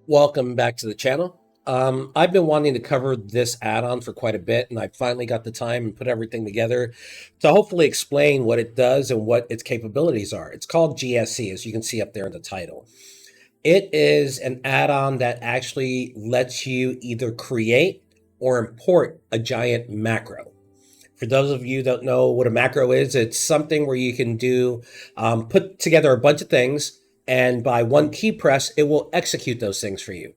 Welcome back to the channel. I've been wanting to cover this add-on for quite a bit, and I finally got the time and put everything together to hopefully explain what it does and what its capabilities are. It's called GSE, as you can see up there in the title. It is an add-on that actually lets you either create or import a giant macro. For those of you who don't know what a macro is, it's something where you can put together a bunch of things, and by one key press, it will execute those things for you.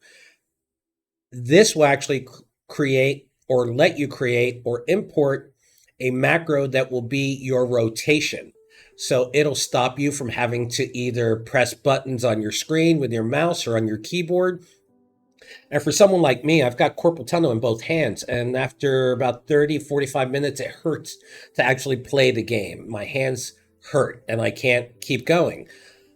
This will actually create or let you create or import a macro that will be your rotation. So it'll stop you from having to either press buttons on your screen with your mouse or on your keyboard. And for someone like me, I've got carpal tunnel in both hands. And after about 30, 45 minutes, it hurts to actually play the game. My hands hurt and I can't keep going.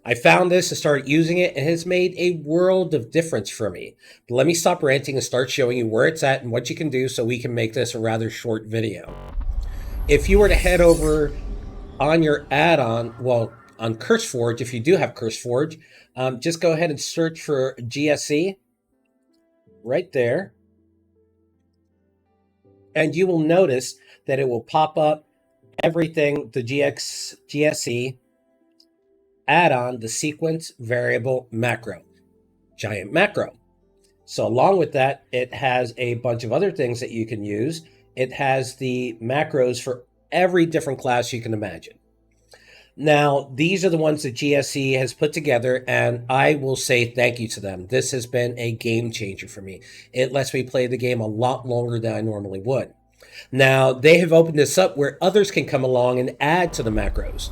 I found this and started using it, and it has made a world of difference for me. But let me stop ranting and start showing you where it's at and what you can do so we can make this a rather short video. If you were to head over on your add-on, on CurseForge, if you do have CurseForge, just go ahead and search for GSE right there. And you will notice that it will pop up everything, the GSE add-on, the sequence variable macro, giant macro. So along with that, it has a bunch of other things that you can use. It has the macros for every different class you can imagine. Now, these are the ones that GSE has put together, and I will say thank you to them. This has been a game changer for me. It lets me play the game a lot longer than I normally would. Now, they have opened this up where others can come along and add to the macros.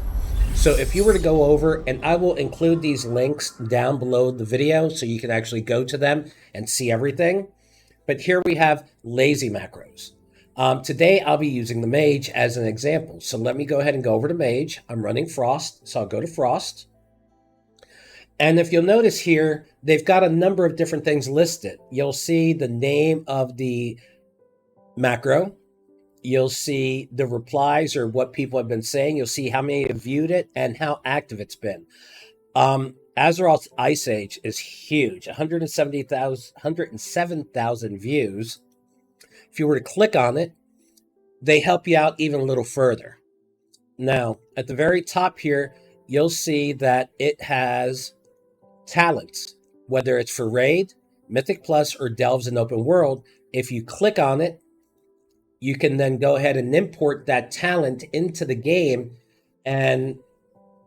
So if you were to go over, and I will include these links down below the video so you can actually go to them and see everything. But here we have lazy macros. Today I'll be using the Mage as an example. So let me go ahead and go over to Mage. I'm running Frost, so I'll go to Frost. And if you'll notice here, they've got a number of different things listed. You'll see the name of the macro. You'll see the replies or what people have been saying. You'll see how many have viewed it and how active it's been. Azeroth's Ice Age is huge, 107,000 views. If you were to click on it, they help you out even a little further. Now, at the very top here, you'll see that it has talents, whether it's for Raid, Mythic Plus, or Delves in Open World. If you click on it, you can then go ahead and import that talent into the game, and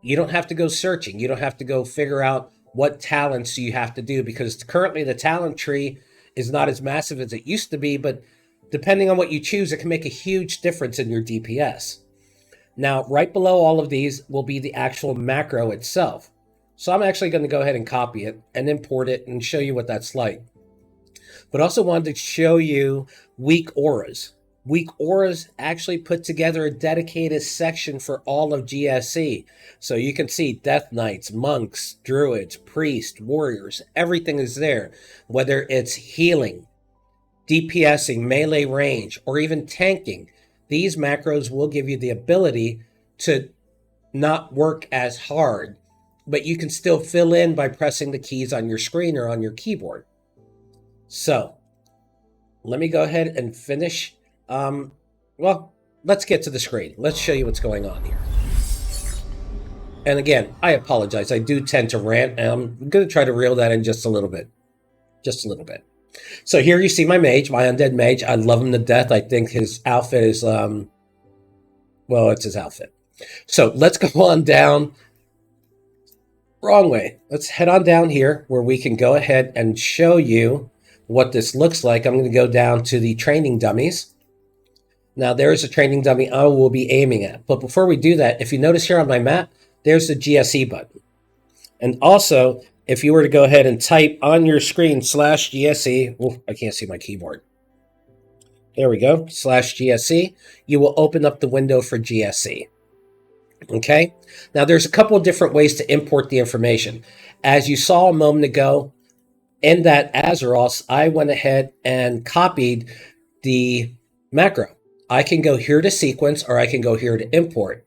you don't have to go searching. You don't have to go figure out what talents you have to do, because currently the talent tree is not as massive as it used to be, but depending on what you choose, it can make a huge difference in your DPS. Now, right below all of these will be the actual macro itself. So I'm actually going to go ahead and copy it and import it and show you what that's like. But also wanted to show you weak auras. Weak auras actually put together a dedicated section for all of GSE. So you can see Death Knights, Monks, Druids, Priests, Warriors, everything is there. Whether it's healing, DPSing, melee range, or even tanking, these macros will give you the ability to not work as hard, but you can still fill in by pressing the keys on your screen or on your keyboard. So let me go ahead and finish. Let's get to the screen. Let's show you what's going on here. And again, I apologize. I do tend to rant, and I'm going to try to reel that in just a little bit. Just a little bit. So here you see my mage, my undead mage. I love him to death. I think his outfit is, it's his outfit. So let's go on down. Wrong way. Let's head on down here where we can go ahead and show you what this looks like. I'm going to go down to the training dummies. Now, there's a training dummy I will be aiming at. But before we do that, if you notice here on my map, there's the GSE button. And also, if you were to go ahead and type on your screen /GSE, I can't see my keyboard. There we go, /GSE, you will open up the window for GSE. Okay? Now, there's a couple of different ways to import the information. As you saw a moment ago, in that Azeroth, I went ahead and copied the macro. I can go here to sequence, or I can go here to import.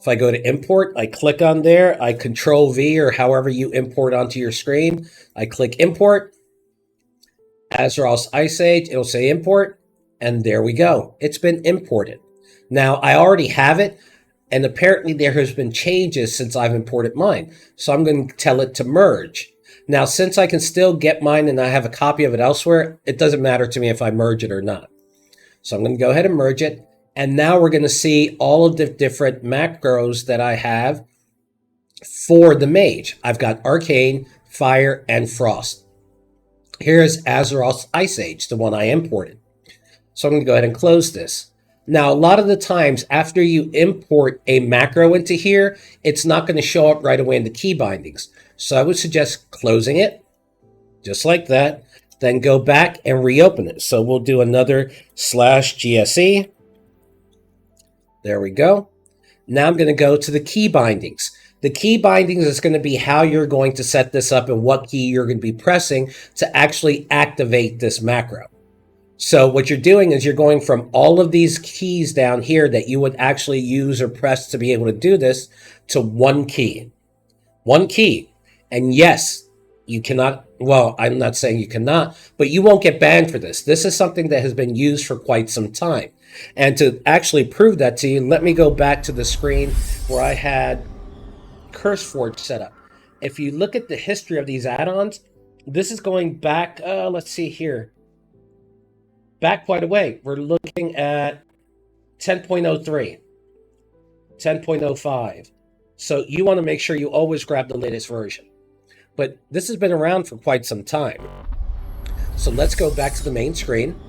If I go to import, I click on there, I control V or however you import onto your screen. I click import, Azeroth's Ice Age, it'll say import, and there we go. It's been imported. Now, I already have it, and apparently there has been changes since I've imported mine. So I'm going to tell it to merge. Now, since I can still get mine and I have a copy of it elsewhere, it doesn't matter to me if I merge it or not. So I'm going to go ahead and merge it. And now we're going to see all of the different macros that I have for the mage. I've got Arcane, Fire, and Frost. Here's Azeroth's Ice Age, the one I imported. So I'm going to go ahead and close this. Now, a lot of the times after you import a macro into here, it's not going to show up right away in the key bindings. So I would suggest closing it, just like that. Then go back and reopen it. So we'll do another /GSE. There we go. Now I'm going to go to the key bindings. The key bindings is going to be how you're going to set this up and what key you're going to be pressing to actually activate this macro. So what you're doing is you're going from all of these keys down here that you would actually use or press to be able to do this to one key. One key. And yes, you cannot, well, I'm not saying you cannot, but you won't get banned for this. This is something that has been used for quite some time. And to actually prove that to you, let me go back to the screen where I had CurseForge set up. If you look at the history of these add-ons, this is going back, let's see here, back quite a way. We're looking at 10.03, 10.05. So you want to make sure you always grab the latest version. But this has been around for quite some time. So let's go back to the main screen.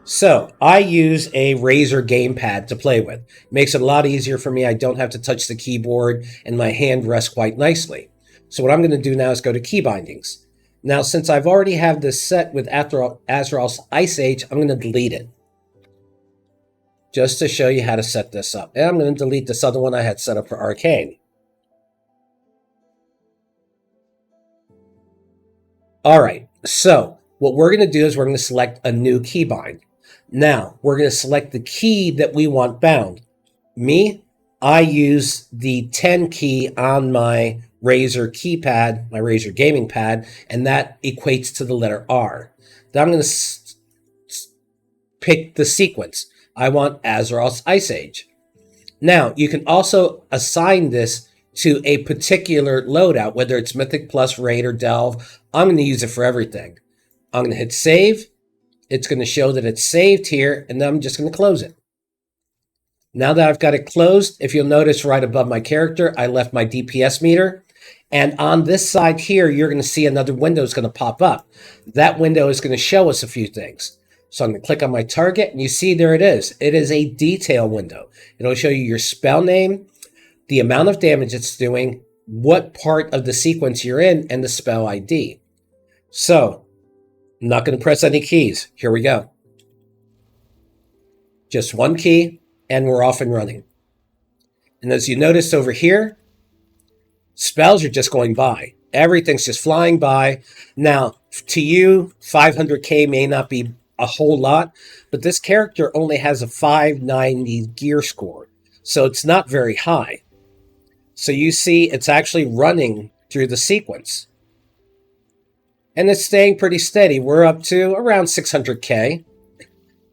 So I use a Razer gamepad to play with. Makes it a lot easier for me. I don't have to touch the keyboard and my hand rests quite nicely. So what I'm going to do now is go to key bindings. Now, since I've already have this set with Azeroth's Ice Age, I'm going to delete it. Just to show you how to set this up. And I'm going to delete this other one I had set up for Arcane. All right, so what we're going to do is we're going to select a new keybind. Now, we're going to select the key that we want bound. Me, I use the 10 key on my Razer keypad, my Razer gaming pad, and that equates to the letter R. Then I'm going to pick the sequence. I want Azeroth's Ice Age. Now, you can also assign this to a particular loadout, whether it's Mythic Plus, Raid, or Delve. I'm going to use it for everything. I'm going to hit save. It's going to show that it's saved here, and then I'm just going to close it. Now that I've got it closed, if you'll notice right above my character, I left my DPS meter. And on this side here, you're going to see another window is going to pop up. That window is going to show us a few things. So I'm going to click on my target, and you see there it is. It is a detail window. It'll show you your spell name, the amount of damage it's doing, what part of the sequence you're in, and the spell ID. So, I'm not going to press any keys. Here we go. Just one key, and we're off and running. And as you notice over here, spells are just going by. Everything's just flying by. Now, to you, 500k may not be a whole lot, but this character only has a 590 gear score, so it's not very high. So you see it's actually running through the sequence. And it's staying pretty steady. We're up to around 600k.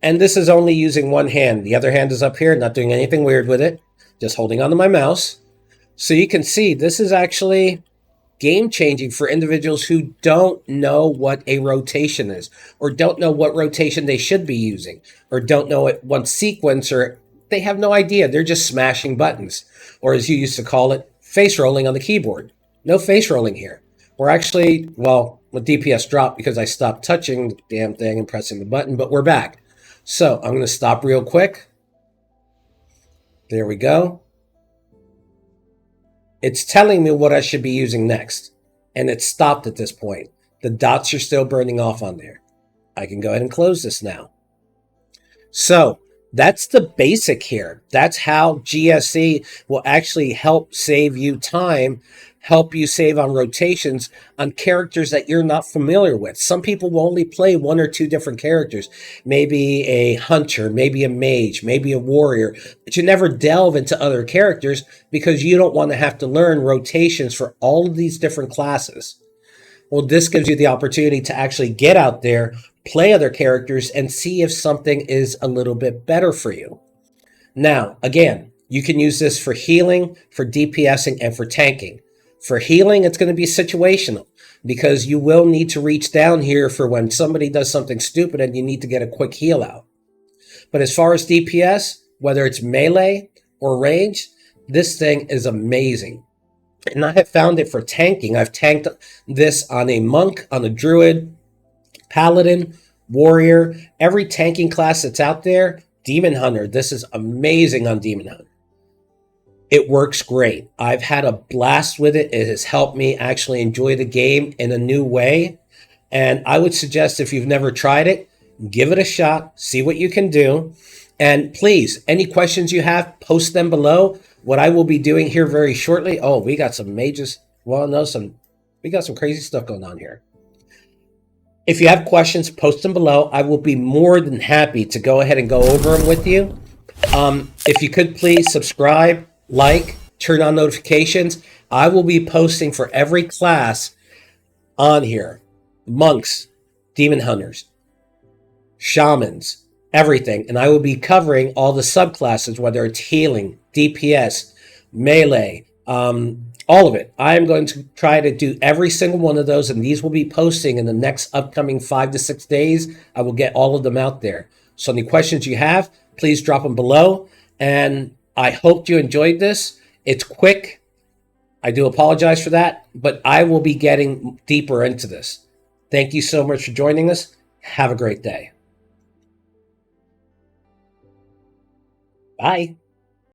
And this is only using one hand. The other hand is up here, not doing anything weird with it. Just holding onto my mouse. So you can see this is actually game-changing for individuals who don't know what a rotation is, or don't know what rotation they should be using, or don't know what sequence, or they have no idea. They're just smashing buttons. Or as you used to call it, face rolling on the keyboard. No face rolling here. We're actually, well, with DPS dropped because I stopped touching the damn thing and pressing the button, but we're back. So I'm going to stop real quick. There we go. It's telling me what I should be using next. And it's stopped at this point. The dots are still burning off on there. I can go ahead and close this now. So that's the basic here. That's how GSE will actually help save you time help you save on rotations on characters that you're not familiar with. Some people will only play one or two different characters, maybe a hunter, maybe a mage, maybe a warrior, but you never delve into other characters because you don't want to have to learn rotations for all of these different classes. Well, this gives you the opportunity to actually get out there, play other characters, and see if something is a little bit better for you. Now, again, you can use this for healing, for DPSing, and for tanking. For healing, it's going to be situational because you will need to reach down here for when somebody does something stupid and you need to get a quick heal out. But as far as DPS, whether it's melee or range, this thing is amazing. And I have found it for tanking. I've tanked this on a monk, on a druid, paladin, warrior, every tanking class that's out there. Demon Hunter, this is amazing on Demon Hunter. It works great. I've had a blast with it. It has helped me actually enjoy the game in a new way. And I would suggest if you've never tried it, give it a shot, see what you can do. And please, any questions you have, post them below. What I will be doing here very shortly. Oh, we got some mages. Well, no, we got some crazy stuff going on here. If you have questions, post them below. I will be more than happy to go ahead and go over them with you. If you could please subscribe, like, turn on notifications. I will be posting for every class on here. Monks, demon hunters, shamans, everything. And I will be covering all the subclasses, whether it's healing, DPS, melee, all of it. I am going to try to do every single one of those, and these will be posting in the next upcoming 5 to 6 days. I will get all of them out there. So any questions you have, please drop them below. And I hope you enjoyed this. It's quick. I do apologize for that, but I will be getting deeper into this. Thank you so much for joining us. Have a great day. Bye.